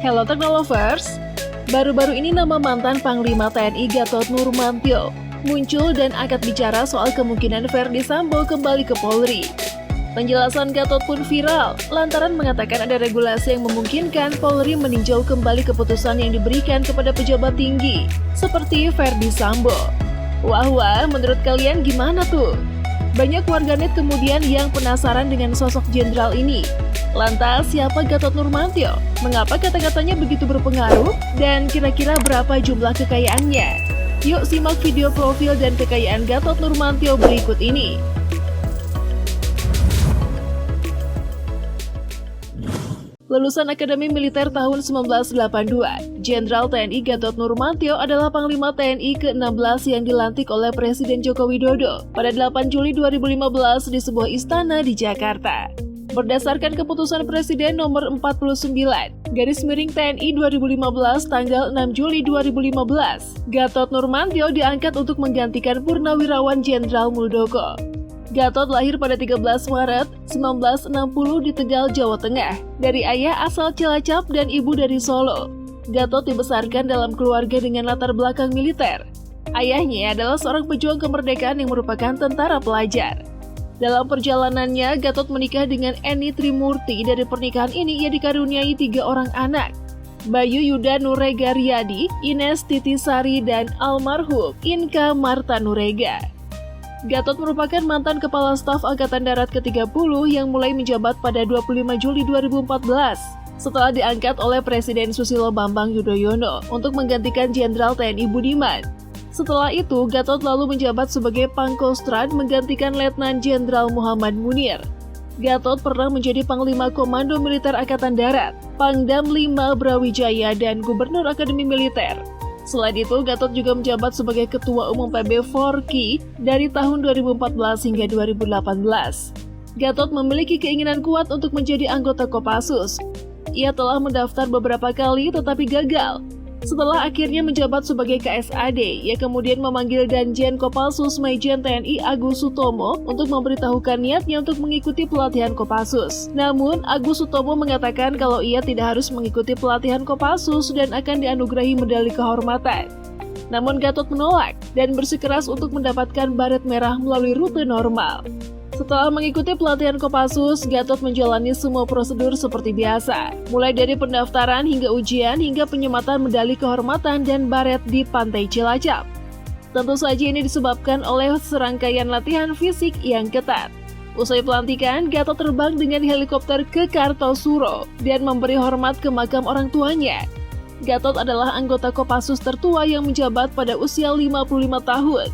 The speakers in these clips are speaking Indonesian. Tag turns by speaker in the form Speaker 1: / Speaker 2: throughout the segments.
Speaker 1: Hello Technolovers, baru-baru ini nama mantan Panglima TNI Gatot Nurmantio muncul dan angkat bicara soal kemungkinan Ferdy Sambo kembali ke Polri. Penjelasan Gatot pun viral lantaran mengatakan ada regulasi yang memungkinkan Polri meninjau kembali keputusan yang diberikan kepada pejabat tinggi seperti Ferdy Sambo. Wah, menurut kalian gimana tuh? Banyak warganet kemudian yang penasaran dengan sosok jenderal ini. Lantas, siapa Gatot Nurmantio? Mengapa kata-katanya begitu berpengaruh? Dan kira-kira berapa jumlah kekayaannya? Yuk simak video profil dan kekayaan Gatot Nurmantio berikut ini. Lulusan Akademi Militer tahun 1982, Jenderal TNI Gatot Nurmantio adalah Panglima TNI ke-16 yang dilantik oleh Presiden Joko Widodo pada 8 Juli 2015 di sebuah istana di Jakarta. Berdasarkan keputusan Presiden nomor 49, /TNI 2015 tanggal 6 Juli 2015, Gatot Nurmantio diangkat untuk menggantikan Purnawirawan Jenderal Muldoko. Gatot lahir pada 13 Maret 1960 di Tegal, Jawa Tengah, dari ayah asal Cilacap dan ibu dari Solo. Gatot dibesarkan dalam keluarga dengan latar belakang militer. Ayahnya adalah seorang pejuang kemerdekaan yang merupakan tentara pelajar. Dalam perjalanannya, Gatot menikah dengan Eni Trimurti. Dari pernikahan ini, ia dikaruniai 3 orang anak, Bayu Yuda Nurega Riyadi, Ines Titisari, dan almarhum Inka Marta Nurega. Gatot merupakan mantan Kepala Staf Angkatan Darat ke-30 yang mulai menjabat pada 25 Juli 2014 setelah diangkat oleh Presiden Susilo Bambang Yudhoyono untuk menggantikan Jenderal TNI Budiman. Setelah itu, Gatot lalu menjabat sebagai Pangkostrat menggantikan Letnan Jenderal Muhammad Munir. Gatot pernah menjadi Panglima Komando Militer Angkatan Darat, Pangdam 5 Brawijaya, dan Gubernur Akademi Militer. Selain itu, Gatot juga menjabat sebagai Ketua Umum PB Forki dari tahun 2014 hingga 2018. Gatot memiliki keinginan kuat untuk menjadi anggota Kopassus. Ia telah mendaftar beberapa kali tetapi gagal. Setelah akhirnya menjabat sebagai KSAD, ia kemudian memanggil Danjen Kopassus Majen TNI Agus Sutomo untuk memberitahukan niatnya untuk mengikuti pelatihan Kopassus. Namun, Agus Sutomo mengatakan kalau ia tidak harus mengikuti pelatihan Kopassus dan akan dianugerahi medali kehormatan. Namun Gatot menolak dan bersikeras untuk mendapatkan baret merah melalui rute normal. Setelah mengikuti pelatihan Kopassus, Gatot menjalani semua prosedur seperti biasa, mulai dari pendaftaran hingga ujian hingga penyematan medali kehormatan dan baret di Pantai Cilacap. Tentu saja ini disebabkan oleh serangkaian latihan fisik yang ketat. Usai pelantikan, Gatot terbang dengan helikopter ke Kartosuro dan memberi hormat ke makam orang tuanya. Gatot adalah anggota Kopassus tertua yang menjabat pada usia 55 tahun.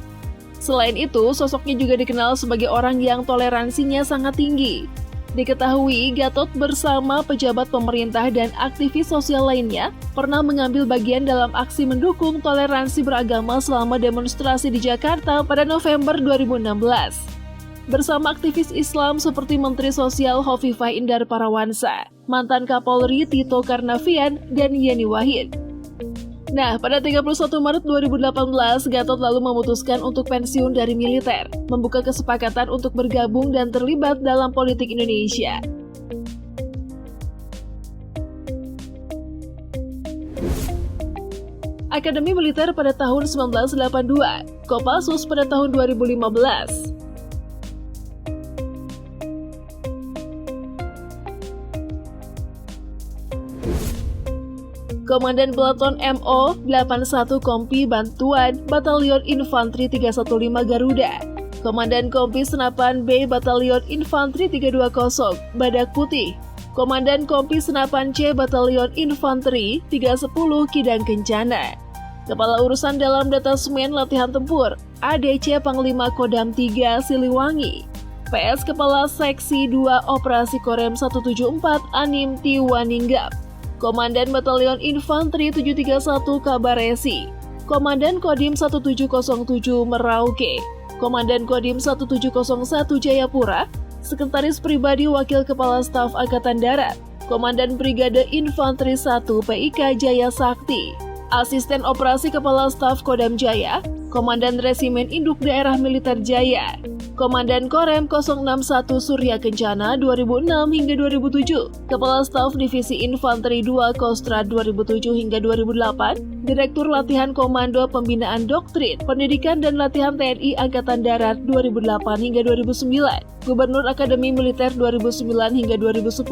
Speaker 1: Selain itu, sosoknya juga dikenal sebagai orang yang toleransinya sangat tinggi. Diketahui, Gatot bersama pejabat pemerintah dan aktivis sosial lainnya pernah mengambil bagian dalam aksi mendukung toleransi beragama selama demonstrasi di Jakarta pada November 2016. Bersama aktivis Islam seperti Menteri Sosial Hovifah Indar Parawansa, mantan Kapolri Tito Karnavian, dan Yeni Wahid. Nah, pada 31 Maret 2018, Gatot lalu memutuskan untuk pensiun dari militer, membuka kesepakatan untuk bergabung dan terlibat dalam politik Indonesia. Akademi Militer pada tahun 1982, Kopassus pada tahun 2015. Komandan Peleton MO 81 Kompi Bantuan Batalion Infanteri 315 Garuda, Komandan Kompi Senapan B Batalion Infanteri 320 Badak Putih, Komandan Kompi Senapan C Batalion Infanteri 310 Kidang Kencana, Kepala Urusan Dalam Detasmen Latihan Tempur ADC Panglima Kodam 3 Siliwangi, PS Kepala Seksi 2 Operasi Korem 174 Anim Tiwaninggap, Komandan Batalion Infanteri 731 Kabaresi, Komandan Kodim 1707 Merauke, Komandan Kodim 1701 Jayapura, Sekretaris Pribadi Wakil Kepala Staf Angkatan Darat, Komandan Brigade Infanteri 1 PIK Jaya Sakti, Asisten Operasi Kepala Staf Kodam Jaya, Komandan Resimen Induk Daerah Militer Jaya, Komandan Korem 061 Surya Kencana 2006 hingga 2007, Kepala Staf Divisi Infanteri 2 Kostrad 2007 hingga 2008, Direktur Latihan Komando Pembinaan Doktrin, Pendidikan dan Latihan TNI Angkatan Darat 2008 hingga 2009, Gubernur Akademi Militer 2009 hingga 2010,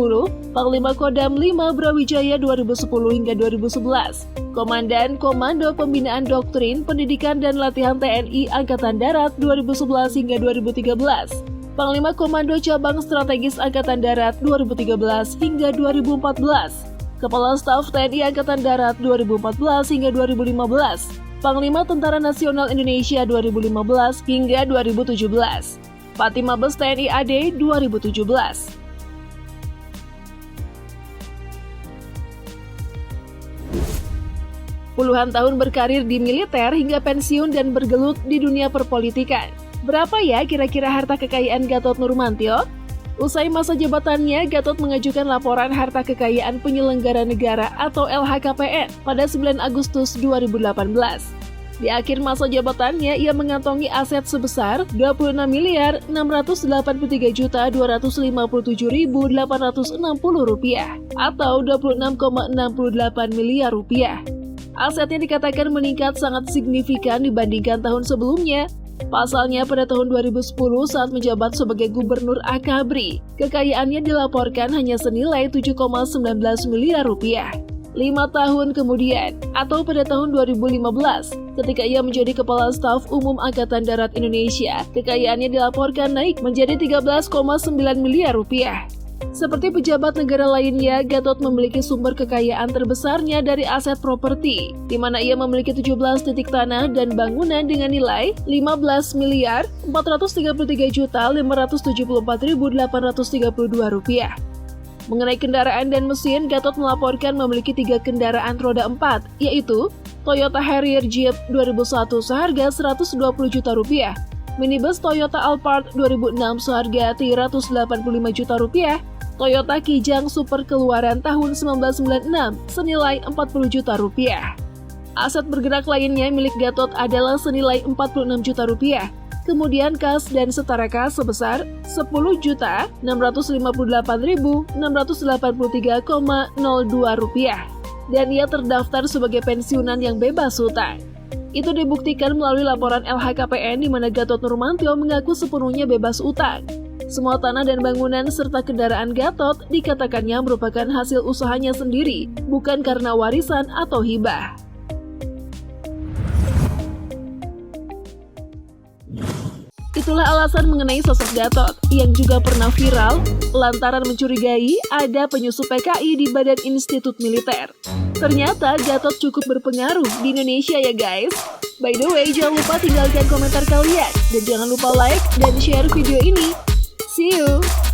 Speaker 1: Panglima Kodam 5 Brawijaya 2010 hingga 2011, Komandan Komando Pembinaan Doktrin, Pendidikan dan Latihan TNI Angkatan Darat 2011 hingga 2013, Panglima Komando Cabang Strategis Angkatan Darat 2013 hingga 2014, Kepala Staf TNI Angkatan Darat 2014 hingga 2015, Panglima Tentara Nasional Indonesia 2015 hingga 2017, Pati Mabes TNI AD 2017. Puluhan tahun berkarir di militer hingga pensiun dan bergelut di dunia perpolitikan. Berapa ya kira-kira harta kekayaan Gatot Nurmantio? Usai masa jabatannya, Gatot mengajukan laporan harta kekayaan penyelenggara negara atau LHKPN pada 9 Agustus 2018. Di akhir masa jabatannya, ia mengantongi aset sebesar Rp26.257.860 atau Rp26,68 miliar. Asetnya dikatakan meningkat sangat signifikan dibandingkan tahun sebelumnya. Pasalnya pada tahun 2010 saat menjabat sebagai Gubernur Akabri, kekayaannya dilaporkan hanya senilai Rp7,19 miliar. 5 tahun kemudian, atau pada tahun 2015, ketika ia menjadi Kepala Staf Umum Angkatan Darat Indonesia, kekayaannya dilaporkan naik menjadi Rp13,9 miliar. Seperti pejabat negara lainnya, Gatot memiliki sumber kekayaan terbesarnya dari aset properti, di mana ia memiliki 17 titik tanah dan bangunan dengan nilai Rp15.433.574.832. Mengenai kendaraan dan mesin, Gatot melaporkan memiliki 3 kendaraan roda 4, yaitu Toyota Harrier Jeep 2001 seharga Rp120 juta, minibus Toyota Alphard 2006 seharga Rp385 juta, Toyota Kijang Super keluaran tahun 1996 senilai Rp40 juta. Aset bergerak lainnya milik Gatot adalah senilai Rp46 juta, kemudian kas dan setara kas sebesar Rp10.658.683,02, dan ia terdaftar sebagai pensiunan yang bebas hutang. Itu dibuktikan melalui laporan LHKPN di mana Gatot Nurmantio mengaku sepenuhnya bebas utang. Semua tanah dan bangunan serta kendaraan Gatot dikatakannya merupakan hasil usahanya sendiri, bukan karena warisan atau hibah. Itulah alasan mengenai sosok Gatot yang juga pernah viral lantaran mencurigai ada penyusup PKI di Badan Institut Militer. Ternyata Gatot cukup berpengaruh di Indonesia ya guys. By the way, jangan lupa tinggalkan komentar kalian dan jangan lupa like dan share video ini. See you!